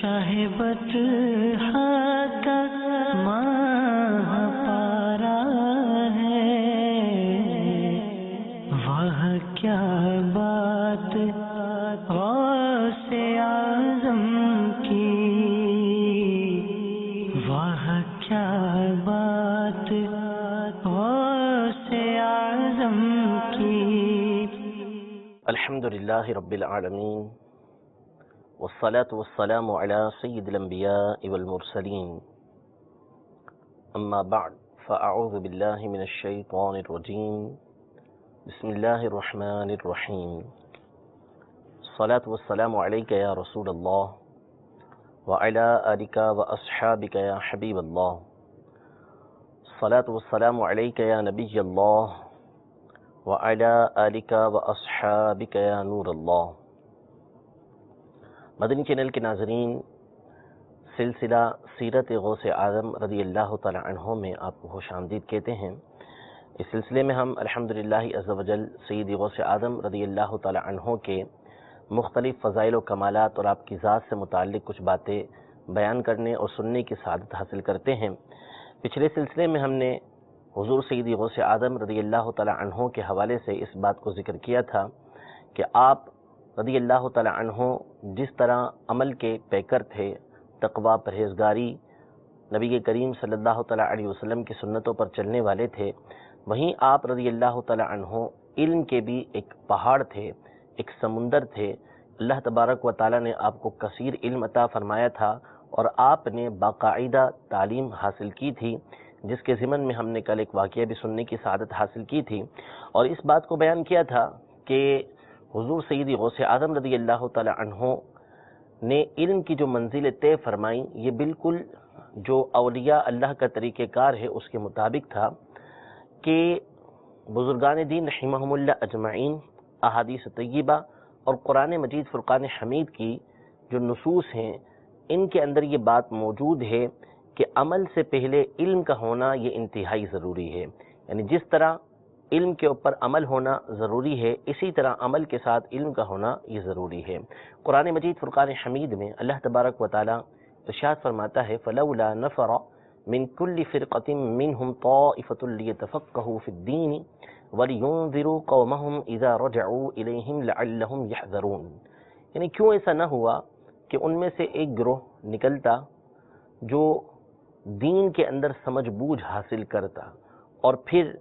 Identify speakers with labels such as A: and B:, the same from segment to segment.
A: شہبت تک ماہ پارا ہے، وہ کیا بات غوث اعظم کی، وہ کیا بات غوث اعظم کی۔
B: الحمدللہ رب العالمین، والصلاة والسلام على سید الانبیاء والمرسلین، اما بعد فاعوذ باللہ من الشیطان الرجیم، بسم اللہ الرحمن الرحیم۔ الصلاة والسلام علیک یا رسول اللہ وعلی آلک واصحابک یا حبیب اللہ۔ الصلاة والسلام علیک یا نبی اللہ وعلی آلک واصحابک یا نور اللہ۔ مدنی چینل کے ناظرین، سلسلہ سیرت غوث اعظم رضی اللہ تعالی عنہ میں آپ کو خوش آمدید کہتے ہیں۔ اس سلسلے میں ہم الحمدللہ عز و جل سید غوث اعظم رضی اللہ تعالی عنہ کے مختلف فضائل و کمالات اور آپ کی ذات سے متعلق کچھ باتیں بیان کرنے اور سننے کی سعادت حاصل کرتے ہیں۔ پچھلے سلسلے میں ہم نے حضور سید غوث اعظم رضی اللہ تعالی عنہ کے حوالے سے اس بات کو ذکر کیا تھا کہ آپ رضی اللہ تعالی عنہ جس طرح عمل کے پیکر تھے، تقوی، پرہیزگاری، نبی کریم صلی اللہ تعالی علیہ وسلم کی سنتوں پر چلنے والے تھے، وہیں آپ رضی اللہ تعالی عنہ علم کے بھی ایک پہاڑ تھے، ایک سمندر تھے۔ اللہ تبارک و تعالی نے آپ کو کثیر علم عطا فرمایا تھا اور آپ نے باقاعدہ تعلیم حاصل کی تھی، جس کے ضمن میں ہم نے کل ایک واقعہ بھی سننے کی سعادت حاصل کی تھی اور اس بات کو بیان کیا تھا کہ حضور سیدی غوث اعظم رضی اللہ تعالی عنہ نے علم کی جو منزل طے فرمائی، یہ بالکل جو اولیاء اللہ کا طریقہ کار ہے اس کے مطابق تھا کہ بزرگان دین رحمہم اللہ اجمعین احادیث طیبہ اور قرآن مجید فرقان حمید کی جو نصوص ہیں، ان کے اندر یہ بات موجود ہے کہ عمل سے پہلے علم کا ہونا یہ انتہائی ضروری ہے۔ یعنی جس طرح علم کے اوپر عمل ہونا ضروری ہے، اسی طرح عمل کے ساتھ علم کا ہونا یہ ضروری ہے۔ قرآن مجید فرقان حمید میں اللہ تبارک و تعالی ارشاد فرماتا ہے فَلَوْلَا نَفَرَ مِن كُلِّ فِرْقَةٍ مِّنْهُمْ طَائِفَةٌ لِيَتَفَقَّهُوا فِي الدِّينِ وَلِيُنذِرُوا قَوْمَهُمْ إِذَا رَجَعُوا إِلَيْهِمْ لَعَلَّهُمْ يَحْذَرُونَ۔ یعنی کیوں ایسا نہ ہوا کہ ان میں سے ایک گروہ نکلتا جو دین کے اندر سمجھ بوجھ حاصل کرتا اور پھر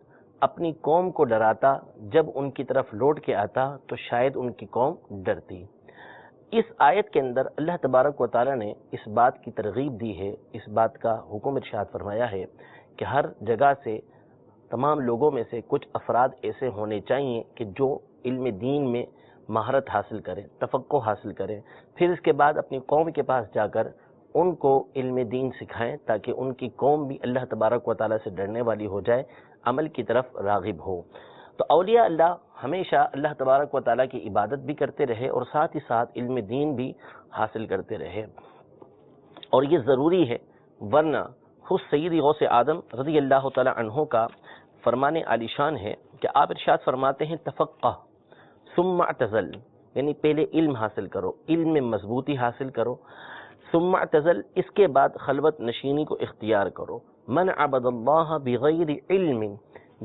B: اپنی قوم کو ڈراتا، جب ان کی طرف لوٹ کے آتا تو شاید ان کی قوم ڈرتی۔ اس آیت کے اندر اللہ تبارک و تعالی نے اس بات کی ترغیب دی ہے، اس بات کا حکم ارشاد فرمایا ہے کہ ہر جگہ سے تمام لوگوں میں سے کچھ افراد ایسے ہونے چاہیے کہ جو علم دین میں مہارت حاصل کریں، تفقہ حاصل کریں، پھر اس کے بعد اپنی قوم کے پاس جا کر ان کو علم دین سکھائیں تاکہ ان کی قوم بھی اللہ تبارک و تعالی سے ڈرنے والی ہو جائے، عمل کی طرف راغب ہو۔ تو اولیاء اللہ ہمیشہ اللہ تبارک و تعالیٰ کی عبادت بھی کرتے رہے اور ساتھ ہی ساتھ علم دین بھی حاصل کرتے رہے، اور یہ ضروری ہے، ورنہ خود سید غوث اعظم رضی اللہ تعالیٰ عنہ کا فرمان عالی شان ہے کہ آپ ارشاد فرماتے ہیں تفقہ ثم اعتزل، یعنی پہلے علم حاصل کرو، علم میں مضبوطی حاصل کرو، ثم اعتزل، اس کے بعد خلوت نشینی کو اختیار کرو۔ من عبد اللہ بغیر علم،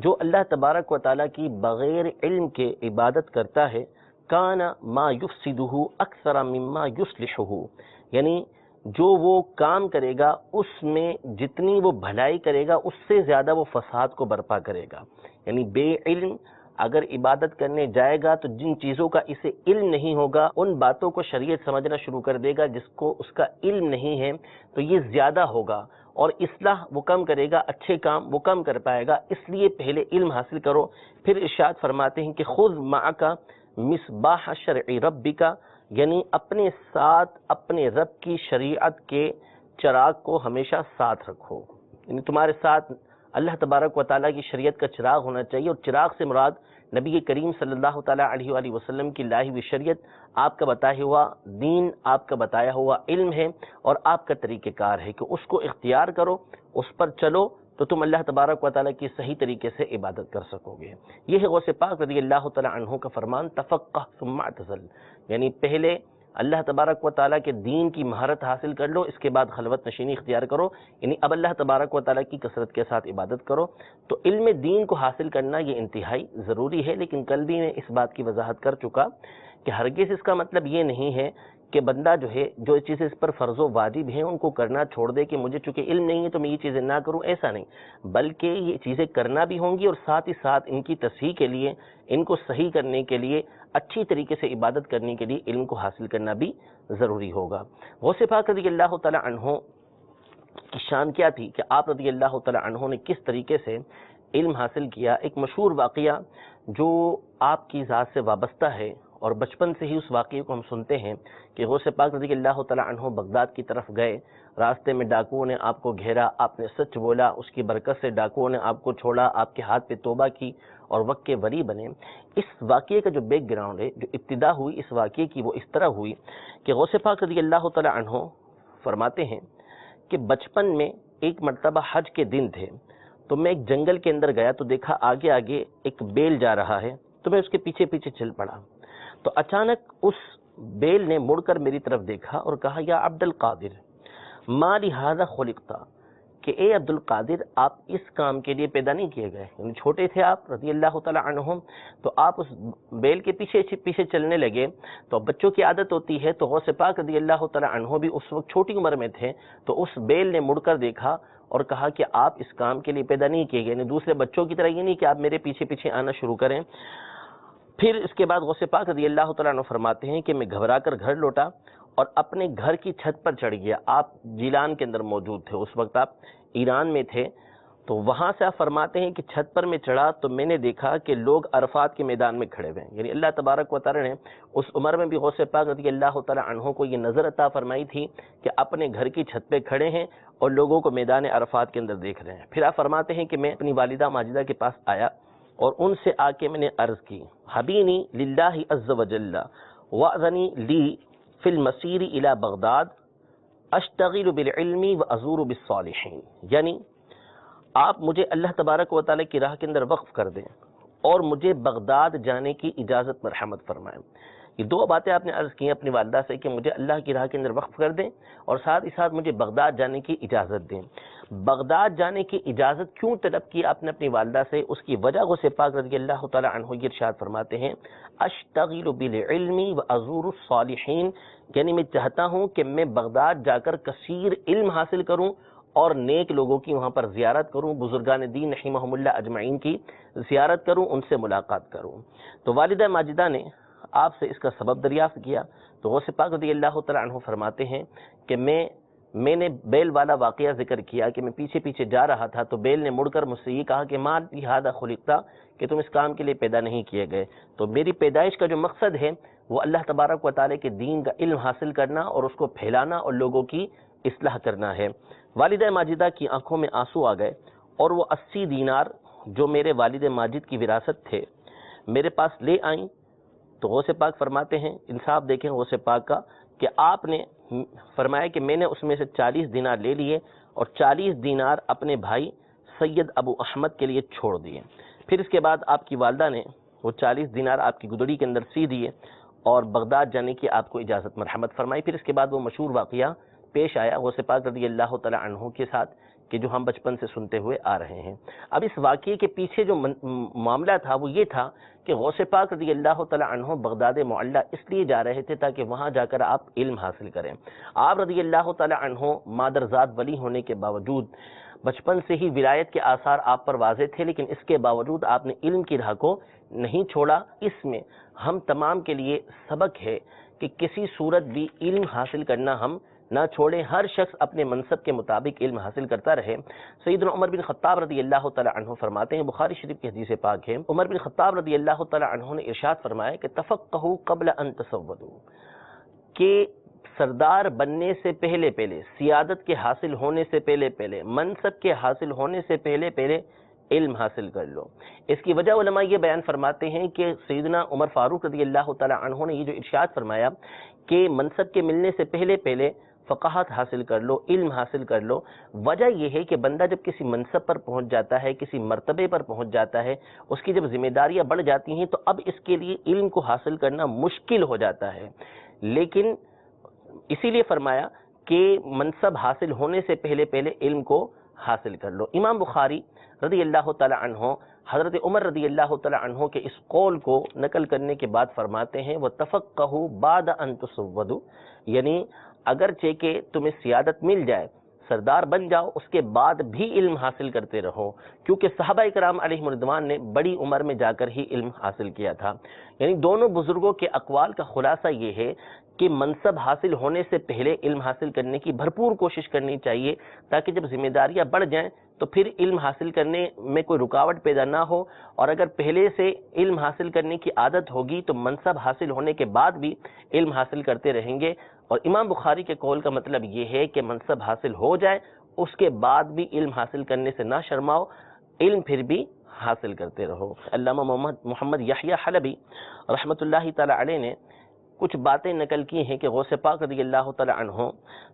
B: جو اللہ تبارک و تعالیٰ کی بغیر علم کے عبادت کرتا ہے، کان ما یفسدہ اکثر مما یصلحہ، یعنی جو وہ کام کرے گا اس میں جتنی وہ بھلائی کرے گا اس سے زیادہ وہ فساد کو برپا کرے گا۔ یعنی بے علم اگر عبادت کرنے جائے گا تو جن چیزوں کا اسے علم نہیں ہوگا ان باتوں کو شریعت سمجھنا شروع کر دے گا، جس کو اس کا علم نہیں ہے تو یہ زیادہ ہوگا، اور اصلاح وہ کم کرے گا، اچھے کام وہ کم کر پائے گا۔ اس لیے پہلے علم حاصل کرو۔ پھر ارشاد فرماتے ہیں کہ خذ معک مصباح شرع ربک، یعنی اپنے ساتھ اپنے رب کی شریعت کے چراغ کو ہمیشہ ساتھ رکھو، یعنی تمہارے ساتھ اللہ تبارک و تعالیٰ کی شریعت کا چراغ ہونا چاہیے، اور چراغ سے مراد نبی کریم صلی اللہ تعالیٰ علیہ وآلہ وسلم کی لائی ہوئی شریعت، آپ کا بتایا ہوا دین، آپ کا بتایا ہوا علم ہے، اور آپ کا طریقہ کار ہے کہ اس کو اختیار کرو، اس پر چلو، تو تم اللہ تبارک و تعالیٰ کی صحیح طریقے سے عبادت کر سکو گے۔ یہ ہے غوث پاک رضی اللہ تعالیٰ عنہ کا فرمان تفقہ ثم اعتزل، یعنی پہلے اللہ تبارک و تعالیٰ کے دین کی مہارت حاصل کر لو، اس کے بعد خلوت نشینی اختیار کرو، یعنی اب اللہ تبارک و تعالیٰ کی کثرت کے ساتھ عبادت کرو۔ تو علم دین کو حاصل کرنا یہ انتہائی ضروری ہے، لیکن کل بھی میں اس بات کی وضاحت کر چکا کہ ہرگز اس کا مطلب یہ نہیں ہے کہ بندہ جو ہے جو چیزیں اس پر فرض و واجب ہیں ان کو کرنا چھوڑ دے کہ مجھے چونکہ علم نہیں ہے تو میں یہ چیزیں نہ کروں، ایسا نہیں، بلکہ یہ چیزیں کرنا بھی ہوں گی اور ساتھ ہی ساتھ ان کی تصحیح کے لیے، ان کو صحیح کرنے کے لیے، اچھی طریقے سے عبادت کرنے کے لیے علم کو حاصل کرنا بھی ضروری ہوگا۔ غوث پاک رضی اللہ تعالی عنہ کی شان کیا تھی کہ آپ رضی اللہ تعالی عنہ نے کس طریقے سے علم حاصل کیا۔ ایک مشہور واقعہ جو آپ کی ذات سے وابستہ ہے اور بچپن سے ہی اس واقعے کو ہم سنتے ہیں کہ غوث پاک رضی اللہ تعالی عنہ بغداد کی طرف گئے، راستے میں ڈاکوؤں نے آپ کو گھیرا، آپ نے سچ بولا، اس کی برکت سے ڈاکوؤں نے آپ کو چھوڑا، آپ کے ہاتھ پہ توبہ کی اور وقت کے ولی بنے۔ اس واقعے کا جو بیک گراؤنڈ ہے، جو ابتدا ہوئی اس واقعے کی، وہ اس طرح ہوئی کہ غوث پاک رضی اللہ تعالی عنہ فرماتے ہیں کہ بچپن میں ایک مرتبہ حج کے دن تھے، تو میں ایک جنگل کے اندر گیا تو دیکھا آگے آگے ایک بیل جا رہا ہے، تو میں اس کے پیچھے پیچھے چل پڑا، تو اچانک اس بیل نے مڑ کر میری طرف دیکھا اور کہا یا عبد القادر ما لہذا خلقتا، کہ اے عبد القادر آپ اس کام کے لیے پیدا نہیں کیے گئے، یعنی چھوٹے تھے آپ رضی اللہ تعالی عنہ، تو آپ اس بیل کے پیچھے پیچھے چلنے لگے، تو بچوں کی عادت ہوتی ہے، تو غوث پاک رضی اللہ تعالی عنہ بھی اس وقت چھوٹی عمر میں تھے، تو اس بیل نے مڑ کر دیکھا اور کہا کہ آپ اس کام کے لیے پیدا نہیں کیے گئے، یعنی دوسرے بچوں کی طرح یہ نہیں کہ آپ میرے پیچھے پیچھے آنا شروع کریں۔ پھر اس کے بعد غوث پاک رضی اللہ تعالیٰ عنہ فرماتے ہیں کہ میں گھبرا کر گھر لوٹا اور اپنے گھر کی چھت پر چڑھ گیا۔ آپ جیلان کے اندر موجود تھے، اس وقت آپ ایران میں تھے، تو وہاں سے آپ فرماتے ہیں کہ چھت پر میں چڑھا تو میں نے دیکھا کہ لوگ عرفات کے میدان میں کھڑے ہوئے ہیں، یعنی اللہ تبارک و تعالیٰ نے اس عمر میں بھی غوث پاک رضی اللہ تعالیٰ عنہ کو یہ نظر عطا فرمائی تھی کہ اپنے گھر کی چھت پہ کھڑے ہیں اور لوگوں کو میدان عرفات کے اندر دیکھ رہے ہیں۔ پھر آپ فرماتے ہیں کہ میں اپنی والدہ ماجدہ کے پاس آیا اور ان سے آ کے میں نے عرض کی حبینی للہ عز وجل وأذنی لی فی المسیر الی بغداد اشتغل بالعلم وازور بالصالحین، یعنی آپ مجھے اللہ تبارک و تعالیٰ کی راہ کے اندر وقف کر دیں اور مجھے بغداد جانے کی اجازت مرحمت فرمائیں۔ یہ دو باتیں آپ نے عرض کی اپنی والدہ سے کہ مجھے اللہ کی راہ کے اندر وقف کر دیں اور ساتھ ہی ساتھ مجھے بغداد جانے کی اجازت دیں۔ بغداد جانے کی اجازت کیوں طلب کی آپ نے اپنی والدہ سے؟ اس کی وجہ غوث پاک رضی اللہ تعالی عنہ یہ ارشاد فرماتے ہیں اشتغل بالعلم وازور الصالحین، یعنی میں چاہتا ہوں کہ میں بغداد جا کر کثیر علم حاصل کروں اور نیک لوگوں کی وہاں پر زیارت کروں، بزرگان دین رحمہم اللہ اجمعین کی زیارت کروں، ان سے ملاقات کروں۔ تو والدہ ماجدہ نے آپ سے اس کا سبب دریافت کیا، تو غوث پاک رضی اللہ تعالی عنہ فرماتے ہیں کہ میں نے بیل والا واقعہ ذکر کیا کہ میں پیچھے پیچھے جا رہا تھا تو بیل نے مڑ کر مجھ سے یہ کہا کہ ما لہذا خلقتا، کہ تم اس کام کے لیے پیدا نہیں کیے گئے۔ تو میری پیدائش کا جو مقصد ہے وہ اللہ تبارک و تعالیٰ کے دین کا علم حاصل کرنا اور اس کو پھیلانا اور لوگوں کی اصلاح کرنا ہے۔ والدہ ماجدہ کی آنکھوں میں آنسو آ گئے اور وہ 80 دینار جو میرے والد ماجد کی وراثت تھے میرے پاس لے آئیں۔ تو غوث پاک فرماتے ہیں، انصاف دیکھیں غوث پاک کا، کہ آپ نے فرمایا کہ میں نے اس میں سے 40 دینار لے لیے اور 40 دینار اپنے بھائی سید ابو احمد کے لیے چھوڑ دیے۔ پھر اس کے بعد آپ کی والدہ نے وہ 40 دینار آپ کی گدڑی کے اندر سی دیے اور بغداد جانے کی آپ کو اجازت مرحمت فرمائی۔ پھر اس کے بعد وہ مشہور واقعہ پیش آیا غوث پاک رضی اللہ تعالی عنہ کے ساتھ کہ جو ہم بچپن سے سنتے ہوئے آ رہے ہیں۔ اب اس واقعے کے پیچھے جو معاملہ تھا وہ یہ تھا کہ غوث پاک رضی اللہ تعالی عنہ بغداد معلیٰ اس لیے جا رہے تھے تاکہ وہاں جا کر آپ علم حاصل کریں۔ آپ رضی اللہ تعالی عنہ مادرزاد ولی ہونے کے باوجود بچپن سے ہی ولایت کے آثار آپ پر واضح تھے، لیکن اس کے باوجود آپ نے علم کی راہ کو نہیں چھوڑا۔ اس میں ہم تمام کے لیے سبق ہے کہ کسی صورت بھی علم حاصل کرنا ہم نہ چھوڑیں، ہر شخص اپنے منصب کے مطابق علم حاصل کرتا رہے۔ سیدنا عمر بن خطاب رضی اللہ تعالی عنہ فرماتے ہیں، بخاری شریف کی حدیث پاک ہے، عمر بن خطاب رضی اللہ تعالی عنہ نے ارشاد فرمایا کہ تفقہوا قبل ان تسودوا، کہ سردار بننے سے پہلے سیادت کے حاصل ہونے سے پہلے منصب کے حاصل ہونے سے پہلے علم حاصل کر لو۔ اس کی وجہ علماء یہ بیان فرماتے ہیں کہ سیدنا عمر فاروق رضی اللہ تعالی عنہ نے یہ جو ارشاد فرمایا کہ منصب کے ملنے سے پہلے فقاہت حاصل کر لو، علم حاصل کر لو، وجہ یہ ہے کہ بندہ جب کسی منصب پر پہنچ جاتا ہے، کسی مرتبے پر پہنچ جاتا ہے، اس کی جب ذمہ داریاں بڑھ جاتی ہیں تو اب اس کے لیے علم کو حاصل کرنا مشکل ہو جاتا ہے۔ لیکن اسی لیے فرمایا کہ منصب حاصل ہونے سے پہلے پہلے علم کو حاصل کر لو۔ امام بخاری رضی اللہ تعالی عنہ حضرت عمر رضی اللہ تعالی عنہ کے اس قول کو نقل کرنے کے بعد فرماتے ہیں وَتَفَقَّهُ بَعْدَ أَن تُصَوَّدُ، یعنی اگرچہ کہ تمہیں سیادت مل جائے، سردار بن جاؤ، اس کے بعد بھی علم حاصل کرتے رہو، کیونکہ صحابہ کرام علیہم رضوان نے بڑی عمر میں جا کر ہی علم حاصل کیا تھا۔ یعنی دونوں بزرگوں کے اقوال کا خلاصہ یہ ہے کہ منصب حاصل ہونے سے پہلے علم حاصل کرنے کی بھرپور کوشش کرنی چاہیے، تاکہ جب ذمہ داریاں بڑھ جائیں تو پھر علم حاصل کرنے میں کوئی رکاوٹ پیدا نہ ہو، اور اگر پہلے سے علم حاصل کرنے کی عادت ہوگی تو منصب حاصل ہونے کے بعد بھی علم حاصل کرتے رہیں گے۔ اور امام بخاری کے قول کا مطلب یہ ہے کہ منصب حاصل ہو جائے اس کے بعد بھی علم حاصل کرنے سے نہ شرماؤ، علم پھر بھی حاصل کرتے رہو۔ علامہ محمد یحییٰ حلبی رحمۃ اللہ تعالی علیہ نے کچھ باتیں نقل کی ہیں کہ غوث پاک رضی اللہ تعالی عنہ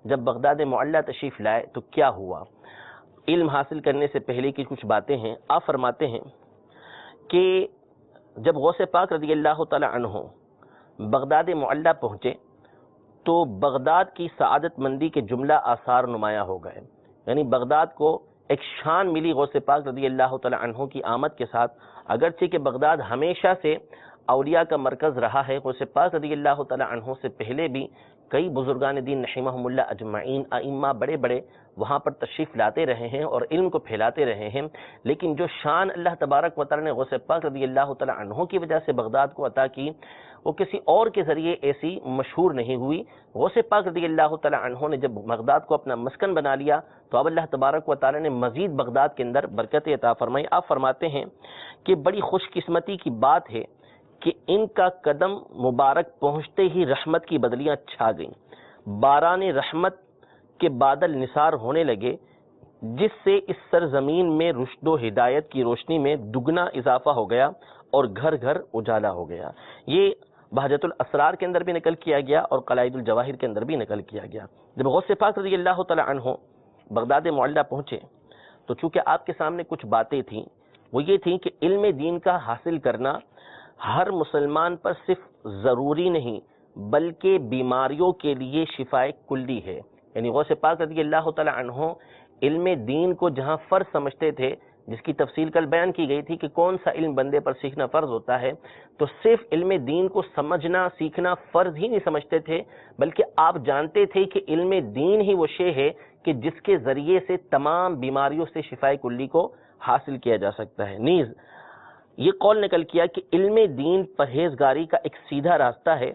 B: جب بغداد معلیٰ تشریف لائے تو کیا ہوا۔ علم حاصل کرنے سے پہلے کی کچھ باتیں ہیں۔ آپ فرماتے ہیں کہ جب غوث پاک رضی اللہ تعالی عنہ بغداد معلیٰ پہنچے تو بغداد کی سعادت مندی کے جملہ آثار نمایاں ہو گئے، یعنی بغداد کو ایک شان ملی غوث پاک رضی اللہ تعالی عنہ کی آمد کے ساتھ، اگرچہ کہ بغداد ہمیشہ سے اولیاء کا مرکز رہا ہے۔ غوث پاک رضی اللہ تعالی عنہ سے پہلے بھی کئی بزرگان دین رحمہم اللہ اجمعین، ائمہ بڑے بڑے وہاں پر تشریف لاتے رہے ہیں اور علم کو پھیلاتے رہے ہیں، لیکن جو شان اللہ تبارک و تعالی نے غوث پاک رضی اللہ تعالی عنہ کی وجہ سے بغداد کو عطا کی، وہ کسی اور کے ذریعے ایسی مشہور نہیں ہوئی۔ غوث پاک رضی اللہ تعالی عنہ نے جب بغداد کو اپنا مسکن بنا لیا تو اب اللہ تبارک و تعالی نے مزید بغداد کے اندر برکت عطا فرمائی۔ آپ فرماتے ہیں کہ بڑی خوش قسمتی کی بات ہے کہ ان کا قدم مبارک پہنچتے ہی رحمت کی بدلیاں چھا گئیں، باران رحمت کے بادل نثار ہونے لگے، جس سے اس سرزمین میں رشد و ہدایت کی روشنی میں دگنا اضافہ ہو گیا اور گھر گھر اجالا ہو گیا۔ یہ بہجت الاسرار کے اندر بھی نقل کیا گیا اور قلائد الجواہر کے اندر بھی نقل کیا گیا۔ جب غوث پاک رضی اللہ تعالی عنہ بغداد معلیٰ پہنچے تو چونکہ آپ کے سامنے کچھ باتیں تھیں، وہ یہ تھیں کہ علم دین کا حاصل کرنا ہر مسلمان پر صرف ضروری نہیں بلکہ بیماریوں کے لیے شفائے کلی ہے۔ یعنی غوث پاک رضی اللہ تعالی عنہ علم دین کو جہاں فرض سمجھتے تھے، جس کی تفصیل کل بیان کی گئی تھی کہ کون سا علم بندے پر سیکھنا فرض ہوتا ہے، تو صرف علم دین کو سمجھنا سیکھنا فرض ہی نہیں سمجھتے تھے، بلکہ آپ جانتے تھے کہ علم دین ہی وہ شے ہے کہ جس کے ذریعے سے تمام بیماریوں سے شفائے کلی کو حاصل کیا جا سکتا ہے۔ نیز یہ قول نقل کیا کہ علم دین پرہیزگاری کا ایک سیدھا راستہ ہے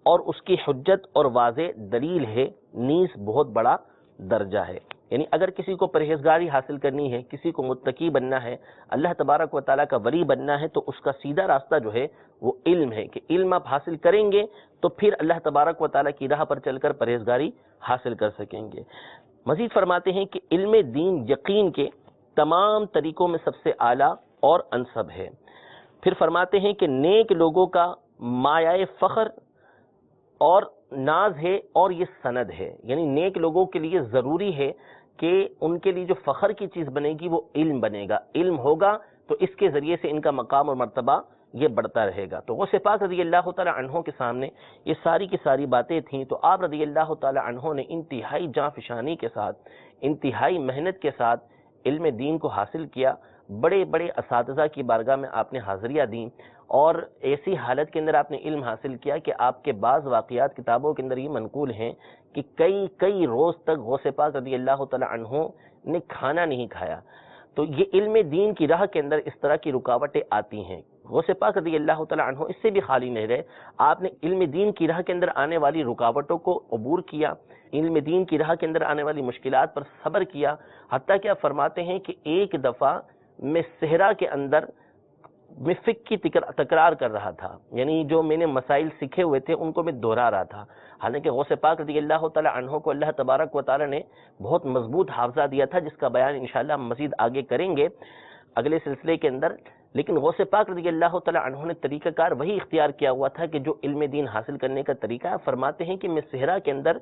B: اور اس کی حجت اور واضح دلیل ہے، نیز بہت بڑا درجہ ہے۔ یعنی اگر کسی کو پرہیزگاری حاصل کرنی ہے، کسی کو متقی بننا ہے، اللہ تبارک و تعالیٰ کا ولی بننا ہے، تو اس کا سیدھا راستہ جو ہے وہ علم ہے کہ علم آپ حاصل کریں گے تو پھر اللہ تبارک و تعالیٰ کی راہ پر چل کر پرہیزگاری حاصل کر سکیں گے۔ مزید فرماتے ہیں کہ علم دین یقین کے تمام طریقوں میں سب سے اعلیٰ اور انسب ہے۔ پھر فرماتے ہیں کہ نیک لوگوں کا مایہ فخر اور ناز ہے اور یہ سند ہے، یعنی نیک لوگوں کے لیے ضروری ہے کہ ان کے لیے جو فخر کی چیز بنے گی وہ علم بنے گا، علم ہوگا تو اس کے ذریعے سے ان کا مقام اور مرتبہ یہ بڑھتا رہے گا۔ تو غوث پاک رضی اللہ تعالی عنہ کے سامنے یہ ساری کی ساری باتیں تھیں، تو آپ رضی اللہ تعالی عنہ نے انتہائی جاں فشانی کے ساتھ، انتہائی محنت کے ساتھ علم دین کو حاصل کیا۔ بڑے بڑے اساتذہ کی بارگاہ میں آپ نے حاضریاں دیں اور ایسی حالت کے اندر آپ نے علم حاصل کیا کہ آپ کے بعض واقعات کتابوں کے اندر یہ منقول ہیں کہ کئی روز تک غوث پاک رضی اللہ تعالی عنہ نے کھانا نہیں کھایا۔ تو یہ علم دین کی راہ کے اندر اس طرح کی رکاوٹیں آتی ہیں۔ غوث پاک رضی اللہ تعالی عنہ اس سے بھی خالی نہیں رہے، آپ نے علم دین کی راہ کے اندر آنے والی رکاوٹوں کو عبور کیا، علم دین کی راہ کے اندر آنے والی مشکلات پر صبر کیا، حتیٰ کہ آپ فرماتے ہیں کہ ایک دفعہ میں صحرا کے اندر میں فقہ کی تکرار کر رہا تھا، یعنی جو میں نے مسائل سیکھے ہوئے تھے ان کو میں دہرا رہا تھا، حالانکہ غوث پاک رضی اللہ تعالی عنہ کو اللہ تبارک و تعالی نے بہت مضبوط حافظہ دیا تھا، جس کا بیان انشاءاللہ مزید آگے کریں گے اگلے سلسلے کے اندر۔ لیکن غوث پاک رضی اللہ تعالی عنہ نے طریقہ کار وہی اختیار کیا ہوا تھا کہ جو علم دین حاصل کرنے کا طریقہ ہے۔ فرماتے ہیں کہ میں صحرا کے اندر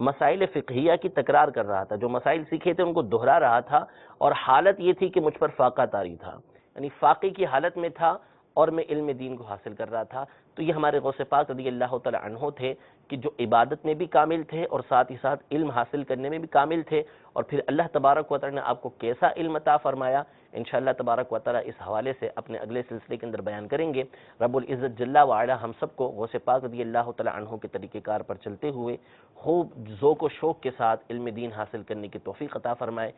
B: مسائل فقہیہ کی تکرار کر رہا تھا، جو مسائل سیکھے تھے ان کو دہرا رہا تھا، اور حالت یہ تھی کہ مجھ پر فاقہ طاری تھا، یعنی فاقے کی حالت میں تھا اور میں علم دین کو حاصل کر رہا تھا۔ تو یہ ہمارے غوث پاک رضی اللہ تعالی عنہ تھے کہ جو عبادت میں بھی کامل تھے اور ساتھ ہی ساتھ علم حاصل کرنے میں بھی کامل تھے، اور پھر اللہ تبارک و تعالی نے آپ کو کیسا علم عطا فرمایا، انشاءاللہ تبارک و تعالی اس حوالے سے اپنے اگلے سلسلے کے اندر بیان کریں گے۔ رب العزت جل وعلا ہم سب کو غوث پاک رضی اللہ تعالی عنہ کے طریقہ کار پر چلتے ہوئے خوب ذوق و شوق کے ساتھ علم دین حاصل کرنے کی توفیق عطا فرمائے،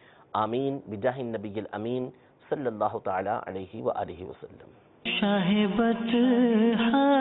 B: آمین بجاہ النبی الامین صلی اللہ تعالی علیہ وآلہ وسلم۔
A: شاہ بطحہ